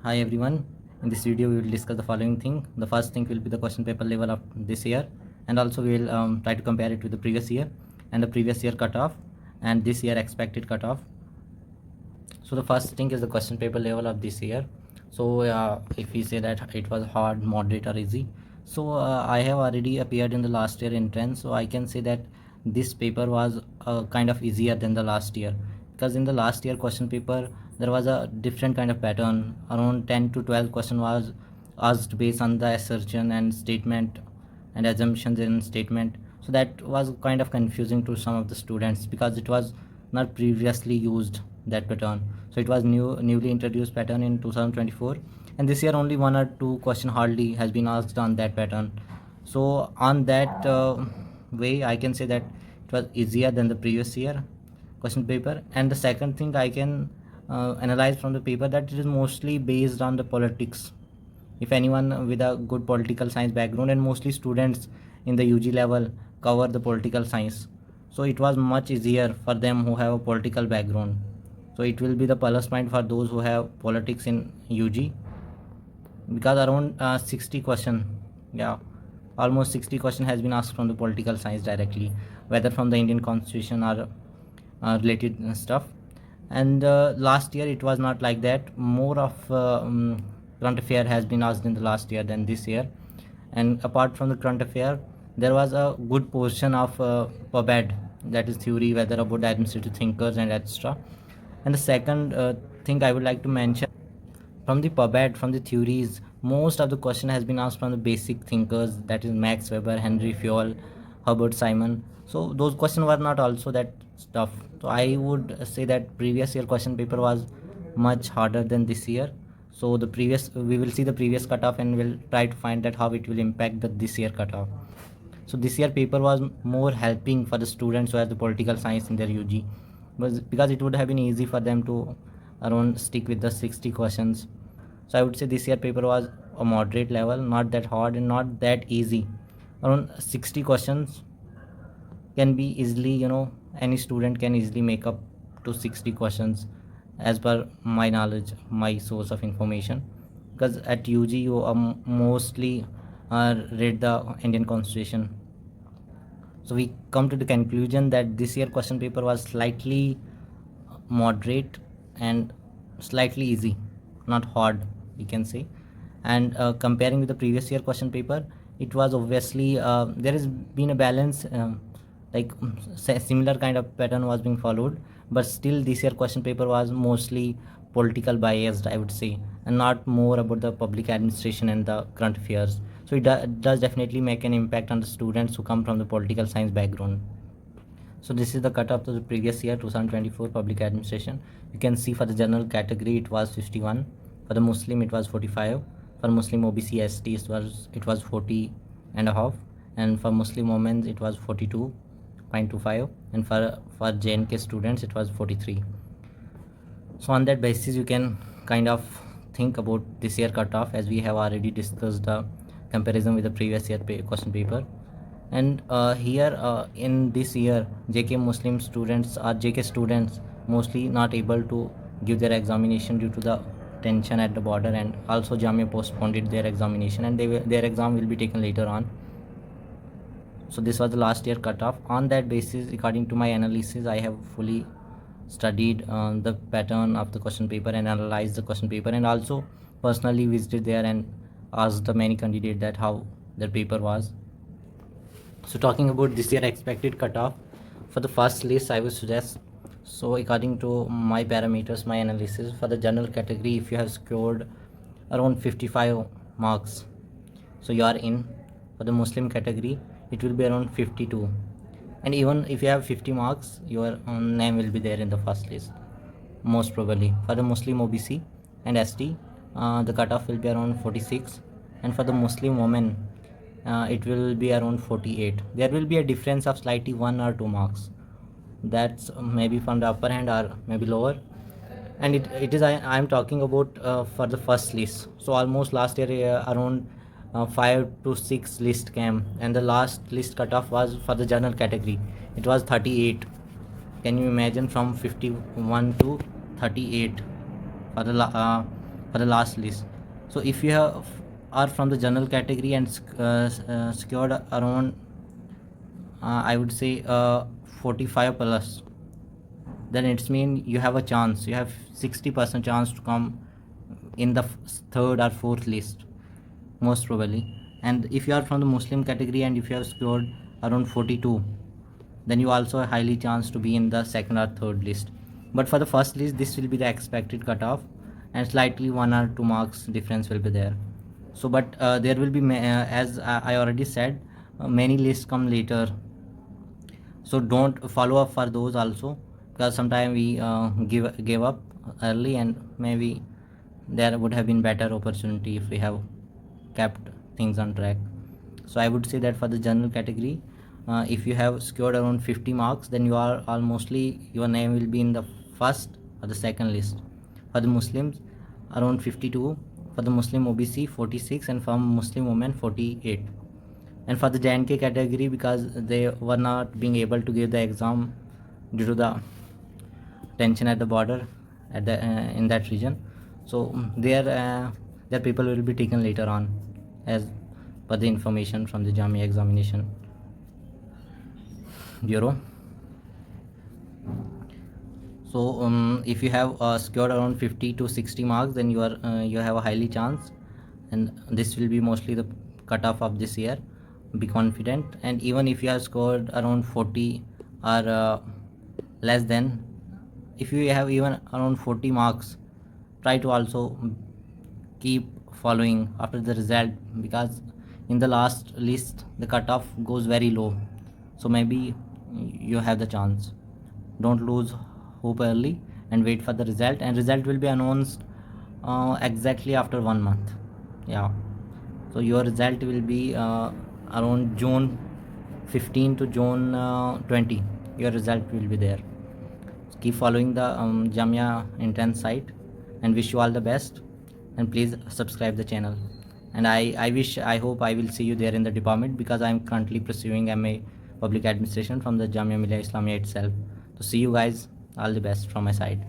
Hi everyone. In this video, we will discuss the following thing. The first thing will be the question paper level of this year, and also we will try to compare it with the previous year and the previous year cutoff and this year expected cutoff. So the first thing is the question paper level of this year. So if we say that it was hard, moderate, or easy, so I have already appeared in the last year entrance, so I can say that this paper was kind of easier than the last year, because in the last year question paper there was a different kind of pattern. Around 10 to 12 question was asked based on the assertion and statement and assumptions in statement, so that was kind of confusing to some of the students because it was not previously used that pattern. So it was newly introduced pattern in 2024, and this year only one or two question hardly has been asked on that pattern. So on that way I can say that it was easier than the previous year question paper. And the second thing I can analyze from the paper, that it is mostly based on the politics. If anyone with a good political science background, and mostly students in the UG level cover the political science, so it was much easier for them who have a political background. So it will be the plus point for those who have politics in UG, because around 60 question, yeah, almost 60 question has been asked from the political science directly, whether from the Indian constitution or related stuff. And last year it was not like that. More of current affair has been asked in the last year than this year. And apart from the current affair, there was a good portion of PubEd, that is theory, whether about administrative thinkers and etc. And the second thing I would like to mention, from the PubEd, from the theories, most of the question has been asked from the basic thinkers, that is Max Weber, Henry Fayol, Herbert Simon. So those questions were not also that tough. So I would say that previous year question paper was much harder than this year. So the previous, we will see the previous cutoff and we'll try to find that how it will impact the this year cutoff. So this year paper was more helping for the students who have the political science in their UG, because it would have been easy for them to around stick with the 60 questions. So I would say this year paper was a moderate level, not that hard and not that easy. Around 60 questions can be easily, any student can easily make up to 60 questions, as per my knowledge, my source of information. Because at UG you mostly read the Indian constitution. So we come to the conclusion that this year question paper was slightly moderate and slightly easy, not hard, we can say. And comparing with the previous year question paper, it was obviously there has been a balance, like similar kind of pattern was being followed, but still this year question paper was mostly political biased, I would say, and not more about the public administration and the current affairs. So it does definitely make an impact on the students who come from the political science background. So this is the cutoff of the previous year 2024 public administration. You can see for the general category it was 51, for the Muslim it was 45, for Muslim OBC ST it was 40 and a half, and for Muslim women it was 42.25, and for JNK students it was 43. So on that basis you can kind of think about this year cutoff, as we have already discussed the comparison with the previous year question paper. And here in this year JK Muslim students or JK students mostly not able to give their examination due to the tension at the border, and also Jamia postponed their examination, and their exam will be taken later on. So this was the last year cutoff. On that basis, according to my analysis, I have fully studied the pattern of the question paper and analyzed the question paper, and also personally visited there and asked the many candidates that how their paper was. So talking about this year expected cutoff, for the first list I would suggest, so according to my parameters, my analysis, for the general category, if you have scored around 55 marks, so you are in. For the Muslim category it will be around 52, and even if you have 50 marks, your name will be there in the first list most probably. For the Muslim OBC and ST, the cutoff will be around 46, and for the Muslim women it will be around 48. There will be a difference of slightly 1 or 2 marks, that's maybe from the upper hand or maybe lower. And it is I am talking about for the first list. So almost last year around 5 to 6 list came, and the last list cutoff was for the general category, it was 38. Can you imagine, from 51 to 38 for the for the last list. So if you are from the general category and secured around I would say 45 plus, then it's mean you have a chance, you have 60% chance to come in the third or fourth list, most probably. And if you are from the Muslim category and if you have scored around 42, then you also have highly chance to be in the second or third list. But for the first list, this will be the expected cutoff, and slightly 1 or 2 marks difference will be there. So but there will be as I already said, many lists come later, so don't follow up for those also, because sometimes we give up early, and maybe there would have been better opportunity if we have kept things on track. So I would say that for the general category, if you have scored around 50 marks, then you are almostly, your name will be in the first or the second list. For the Muslims, around 52, for the Muslim OBC 46, and for Muslim women 48. And for the JNK category, because they were not being able to give the exam due to the tension at the border at the in that region, so their people will be taken later on as per the information from the Jamia Examination Bureau. So if you have scored around 50 to 60 marks, then you have a highly chance, and this will be mostly the cutoff of this year. Be confident, and even if you have scored around 40 or less than, if you have even around 40 marks, try to also keep following after the result, because in the last list the cutoff goes very low, so maybe you have the chance. Don't lose hope early, and wait for the result, and result will be announced exactly after 1 month. Yeah, so your result will be around June 15 to June 20. Your result will be there. So keep following the Jamia entrance site, and wish you all the best, and please subscribe the channel. And I hope I will see you there in the department, because I am currently pursuing MA Public Administration from the Jamia Millia Islamia itself. So see you guys, all the best from my side.